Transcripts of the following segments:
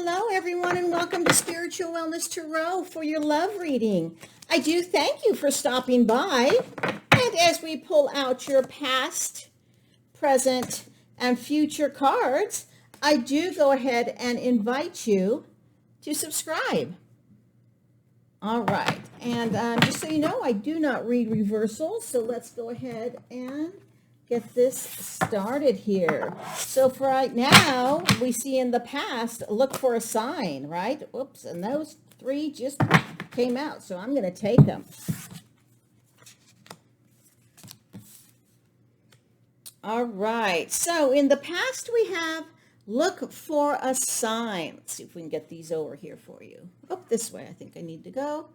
Hello, everyone, and welcome to Spiritual Wellness Tarot for your love reading. I do thank you for stopping by. And as we pull out your past, present, and future cards, I do go ahead and invite you to subscribe. All right. And just so you know, I do not read reversals. So let's go ahead and get this started here. So for right now, we see in the past, look for a sign, right? Oops, and those three just came out, so I'm going to take them. All right, so in the past we have look for a sign. Let's see if we can get these over here for you. Oh, this way I think I need to go.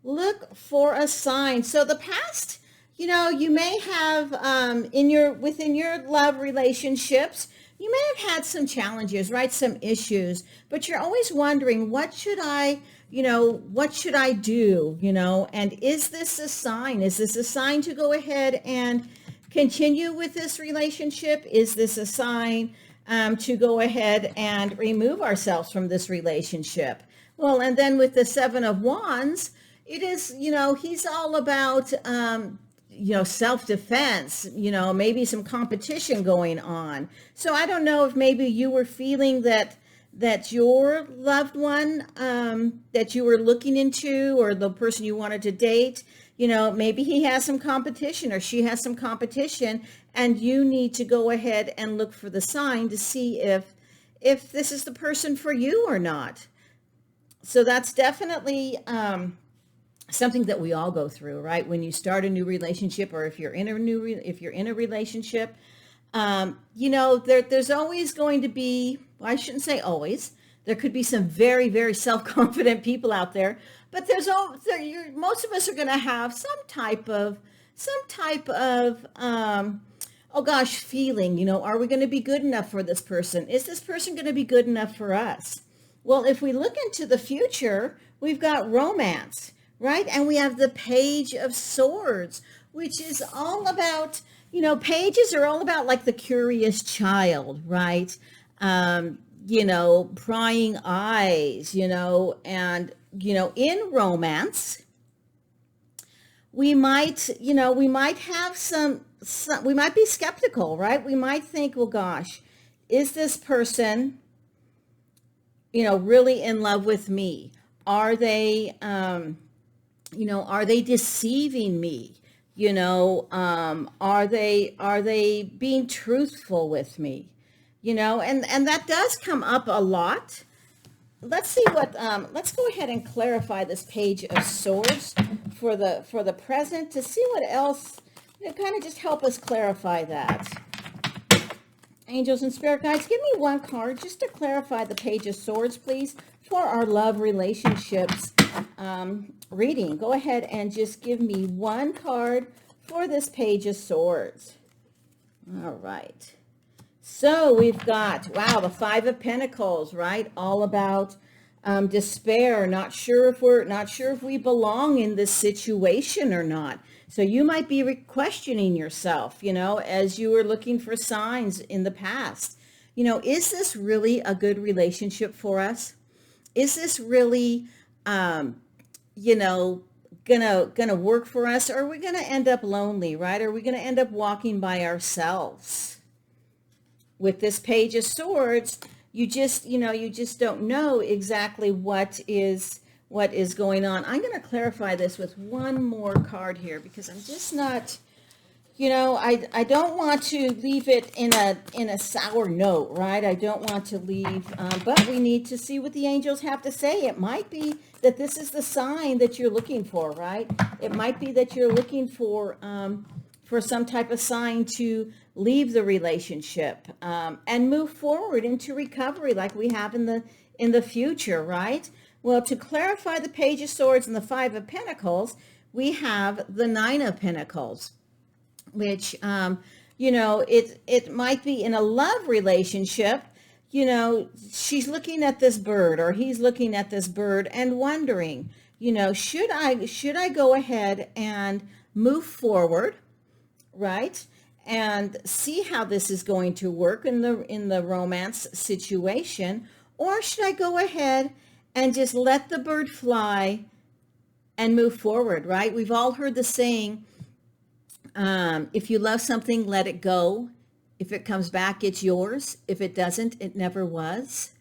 Look for a sign. So the past, you know, you may have within your love relationships, you may have had some challenges, right? Some issues, but you're always wondering, what should I do, and is this a sign? Is this a sign to go ahead and continue with this relationship? Is this a sign to go ahead and remove ourselves from this relationship? Well, and then with the Seven of Wands, it is, he's all about, self-defense, maybe some competition going on. So I don't know if maybe you were feeling that your loved one that you were looking into, or the person you wanted to date, maybe he has some competition or she has some competition, and you need to go ahead and look for the sign to see if this is the person for you or not. So that's definitely something that we all go through, right? When you start a new relationship, or if you're in a relationship, there's always going to be, well, I shouldn't say always, there could be some very, very self-confident people out there, but most of us are going to have some type of feeling, are we going to be good enough for this person? Is this person going to be good enough for us? Well, if we look into the future, we've got romance, right? And we have the Page of Swords, which is all about, pages are all about like the curious child, right? Prying eyes, and, in romance, we might have we might be skeptical, right? We might think, well, gosh, is this person, really in love with me? Are they, are they deceiving me? Are they being truthful with me? And that does come up a lot. Let's see let's go ahead and clarify this Page of Swords for the present to see what else, kind of just help us clarify that. Angels and Spirit Guides, give me one card just to clarify the Page of Swords, please, for our love relationships reading. Go ahead and just give me one card for this Page of Swords. All right. So we've got, wow, the Five of Pentacles, right? All about despair, not sure if we belong in this situation or not. So you might be questioning yourself, as you were looking for signs in the past. Is this really a good relationship for us? Is this really, gonna work for us? Or are we gonna end up lonely, right? Are we gonna end up walking by ourselves? With this Page of Swords, you just don't know exactly what is going on. I'm going to clarify this with one more card here, because I'm just not, I don't want to leave it in a sour note, right? I don't want to leave, but we need to see what the angels have to say. It might be that this is the sign that you're looking for, right? It might be that you're looking for some type of sign to leave the relationship and move forward into recovery, like we have in the future, right? Well, to clarify the Page of Swords and the Five of Pentacles, we have the Nine of Pentacles, which it might be in a love relationship. She's looking at this bird, or he's looking at this bird and wondering, should I go ahead and move forward, right? And see how this is going to work in the romance situation, Or should I go ahead and just let the bird fly and move forward, right? We've all heard the saying, if you love something, let it go. If it comes back, it's yours. If it doesn't, it never was.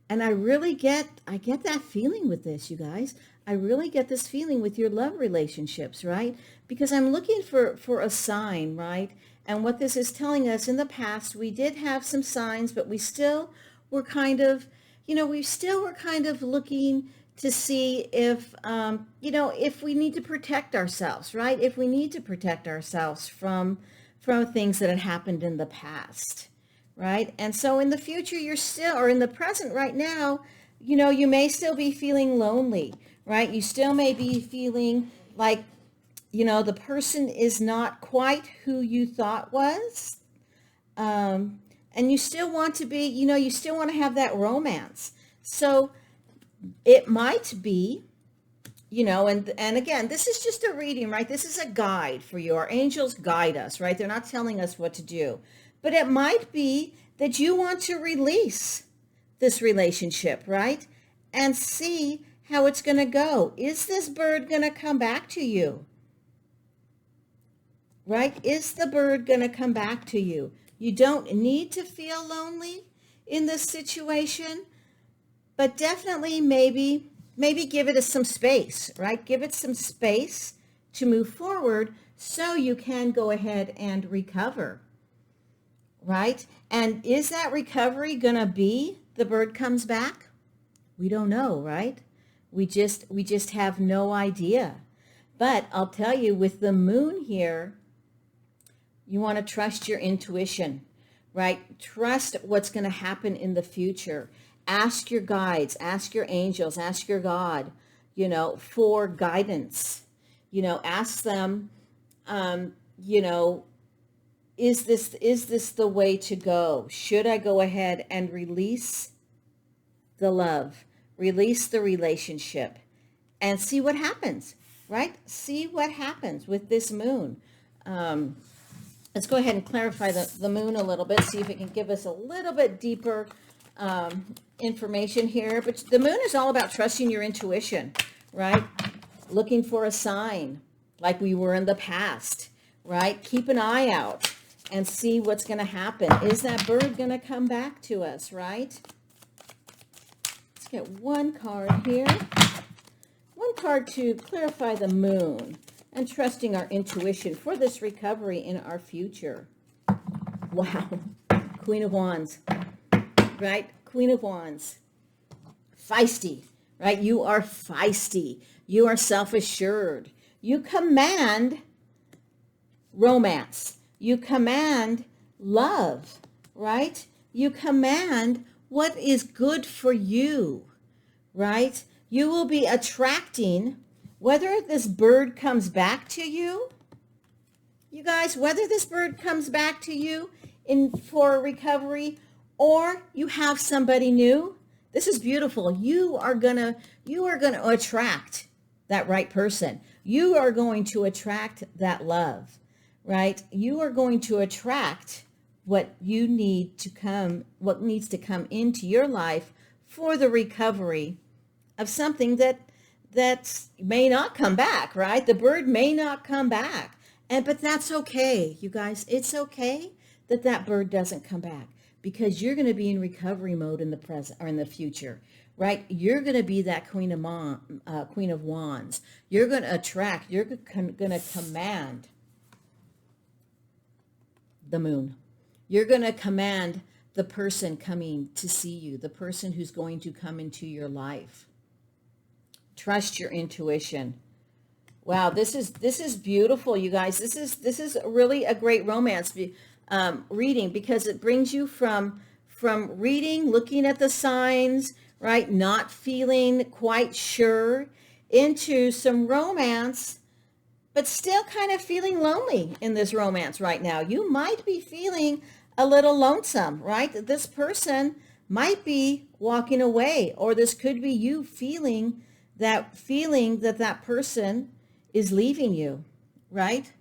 And I get that feeling with this, you guys. I really get this feeling with your love relationships, right? Because I'm looking for a sign, right? And what this is telling us, in the past, we did have some signs, but we still were kind of, we still were kind of looking to see if, if we need to protect ourselves, right? If we need to protect ourselves from things that had happened in the past, right? And so in the future, you're still, or in the present right now, you may still be feeling lonely, right? You still may be feeling like, the person is not quite who you thought was. And you still want to be, you still want to have that romance. So it might be, and again, this is just a reading, right? This is a guide for you. Our angels guide us, right? They're not telling us what to do. But it might be that you want to release this relationship, right? And see how it's going to go. Is this bird going to come back to you? Right? Is the bird going to come back to you? You don't need to feel lonely in this situation, but definitely maybe give it some space, right? Give it some space to move forward so you can go ahead and recover, right? And is that recovery going to be the bird comes back? We don't know, right? We just have no idea. But I'll tell you, with the moon here, you want to trust your intuition, right? Trust what's going to happen in the future. Ask your guides, ask your angels, ask your God, for guidance. Ask them, is this the way to go? Should I go ahead and release the love, release the relationship, and see what happens, right? See what happens with this moon. Let's go ahead and clarify the moon a little bit, see if it can give us a little bit deeper information here. But the moon is all about trusting your intuition, right? Looking for a sign like we were in the past, right? Keep an eye out and see what's going to happen. Is that bird going to come back to us, right? Let's get one card here. One card to clarify the moon and trusting our intuition for this recovery in our future. Wow. Queen of Wands, right? Queen of Wands. Feisty, right? You are feisty. You are self-assured. You command romance. You command love, right? You command what is good for you, right? You will be attracting, whether this bird comes back to you, you guys, whether this bird comes back to you for recovery, or you have somebody new, this is beautiful. You are gonna attract that right person. You are going to attract that love, right? You are going to attract what needs to come into your life for the recovery of something that may not come back, right? The bird may not come back. But that's okay, you guys. It's okay that bird doesn't come back, because you're going to be in recovery mode in the present or in the future, right? You're going to be that Queen of Wands. You're going to attract, you're going to command the moon. You're going to command the person coming to see you, the person who's going to come into your life. Trust your intuition. Wow, this is beautiful, you guys. This is really a great romance reading, because it brings you from reading, looking at the signs, right, not feeling quite sure, into some romance, but still kind of feeling lonely in this romance right now. You might be feeling a little lonesome, right? This person might be walking away, or this could be you feeling that person is leaving you, right?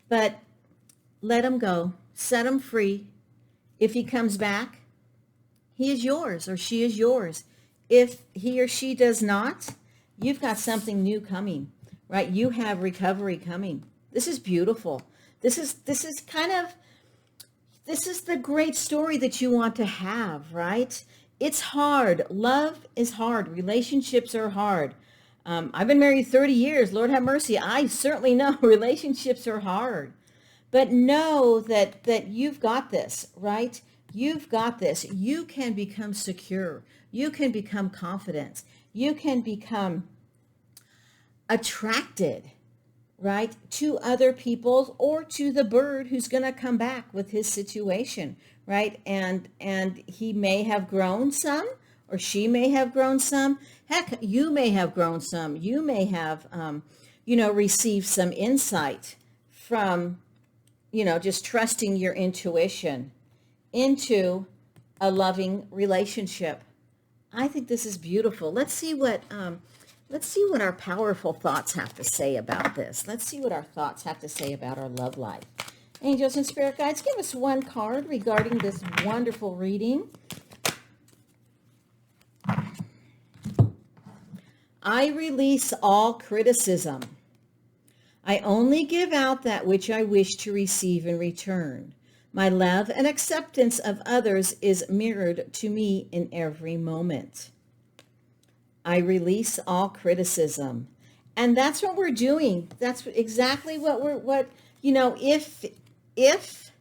But let him go. Set him free. If he comes back, he is yours or she is yours. If he or she does not, you've got something new coming, right? You have recovery coming. This is beautiful. This is the great story that you want to have, right? It's hard. Love is hard. Relationships are hard. I've been married 30 years. Lord have mercy. I certainly know relationships are hard. But know that you've got this, right? You've got this. You can become secure. You can become confident. You can become attracted, right, to other people or to the bird who's going to come back with his situation, right? And he may have grown some, or she may have grown some. Heck, you may have grown some. You may have, received some insight from, just trusting your intuition into a loving relationship. I think this is beautiful. Let's see what our powerful thoughts have to say about this. Let's see what our thoughts have to say about our love life. Angels and spirit guides, give us one card regarding this wonderful reading. I release all criticism. I only give out that which I wish to receive in return. My love and acceptance of others is mirrored to me in every moment. I release all criticism. And that's what we're doing. That's exactly if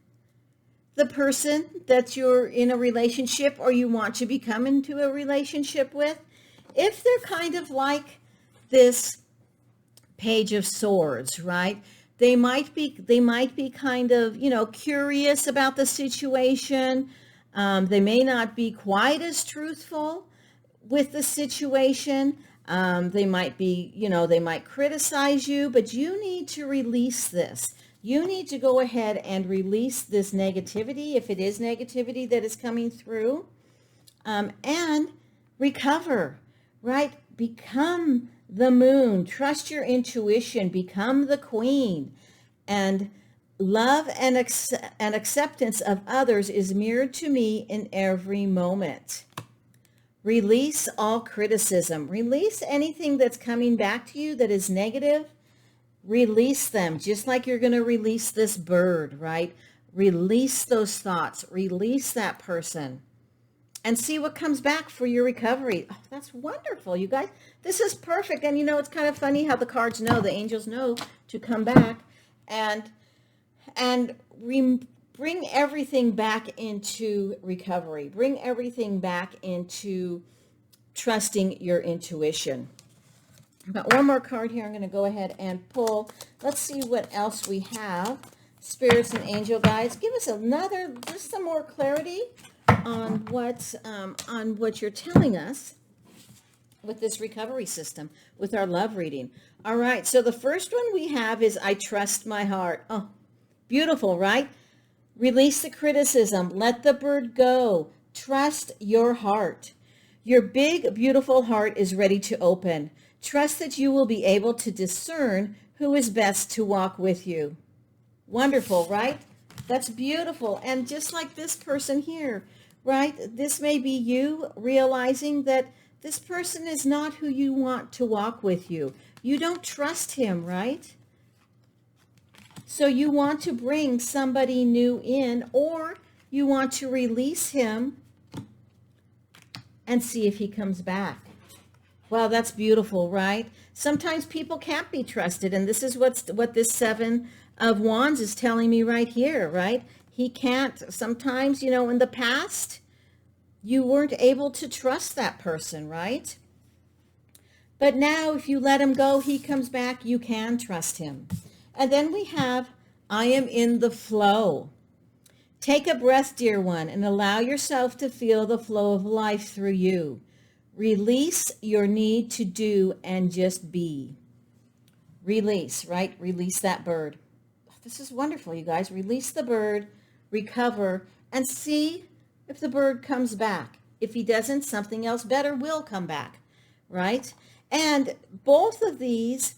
the person that you're in a relationship or you want to become into a relationship with, if they're kind of like this Page of Swords, right? They might be kind of, curious about the situation. They may not be quite as truthful with the situation. They might be, they might criticize you, but you need to release this. You need to go ahead and release this negativity, if it is negativity that is coming through, and recover, right? Become the moon. Trust your intuition. Become the queen. And love and acceptance of others is mirrored to me in every moment. Release all criticism. Release anything that's coming back to you that is negative. Release them, just like you're going to release this bird, right? Release those thoughts. Release that person. And see what comes back for your recovery. Oh, that's wonderful, you guys. This is perfect. And it's kind of funny how the cards know, the angels know to come back and bring everything back into recovery. Bring everything back into trusting your intuition. I've got one more card here I'm going to go ahead and pull. Let's see what else we have. Spirits and angel guides, give us just some more clarity on what you're telling us with this recovery system, with our love reading. All right, so the first one we have is I trust my heart. Oh, beautiful, right? Release the criticism. Let the bird go. Trust your heart. Your big, beautiful heart is ready to open. Trust that you will be able to discern who is best to walk with you. Wonderful, right? That's beautiful. And just like this person here, right? This may be you realizing that this person is not who you want to walk with you. You don't trust him, right? So you want to bring somebody new in, or you want to release him and see if he comes back. Wow, that's beautiful, right? Sometimes people can't be trusted, and this is what this Seven of Wands is telling me right here, right? He can't. Sometimes, in the past, you weren't able to trust that person, right? But now, if you let him go, he comes back, you can trust him. And then we have, I am in the flow. Take a breath, dear one, and allow yourself to feel the flow of life through you. Release your need to do and just be. Release, right? Release that bird. This is wonderful, you guys. Release the bird, recover, and see if the bird comes back. If he doesn't, something else better will come back, right? And both of these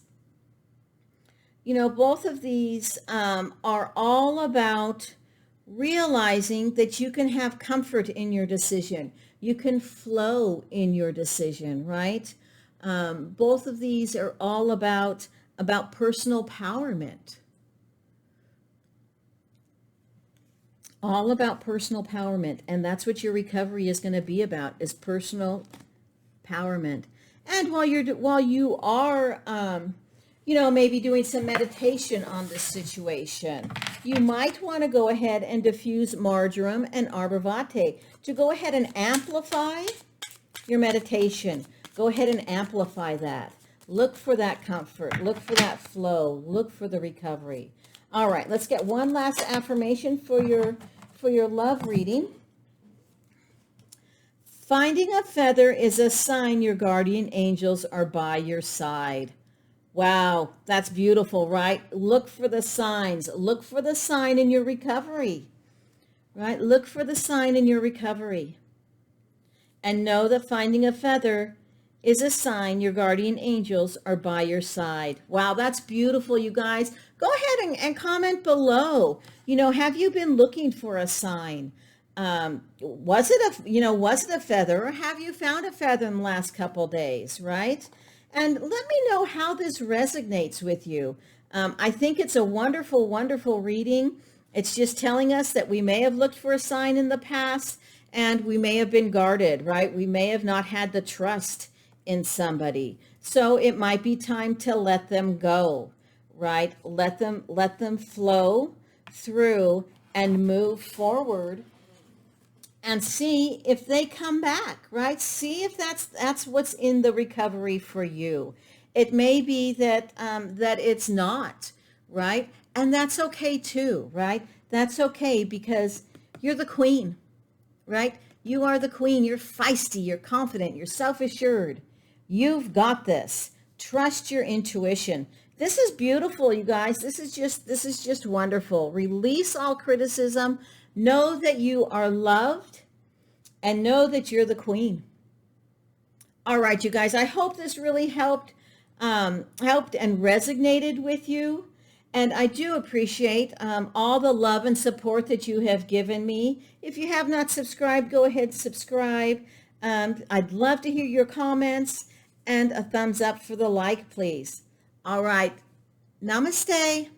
are all about realizing that you can have comfort in your decision. You can flow in your decision, right? Both of these are all about personal empowerment. All about personal empowerment. And that's what your recovery is going to be about, is personal empowerment. And while you are, maybe doing some meditation on this situation, you might want to go ahead and diffuse marjoram and arbor vitae to go ahead and amplify your meditation. Go ahead and amplify that. Look for that comfort. Look for that flow. Look for the recovery. All right, let's get one last affirmation for your love reading. Finding a feather is a sign your guardian angels are by your side. Wow, that's beautiful, right? Look for the signs. Look for the sign in your recovery, right? Look for the sign in your recovery. And know that finding a feather is a sign your guardian angels are by your side. Wow, that's beautiful, you guys. Go ahead and comment below. Have you been looking for a sign? Was it a feather, or have you found a feather in the last couple days, right? And let me know how this resonates with you. I think it's a wonderful, wonderful reading. It's just telling us that we may have looked for a sign in the past, and we may have been guarded, right? We may have not had the trust in somebody. So it might be time to let them go, right? Let them flow through and move forward, and see if they come back, right? See if that's what's in the recovery for you. It may be that it's not, right? And that's okay too, right? That's okay, because you're the queen, right? You are the queen. You're feisty, you're confident, you're self-assured. You've got this. Trust your intuition. This is beautiful, you guys. This is just wonderful. Release all criticism. Know that you are loved, and know that you're the queen. All right, you guys, I hope this really helped and resonated with you. And I do appreciate all the love and support that you have given me. If you have not subscribed, go ahead and subscribe. I'd love to hear your comments, and a thumbs up for the like, please. All right. Namaste.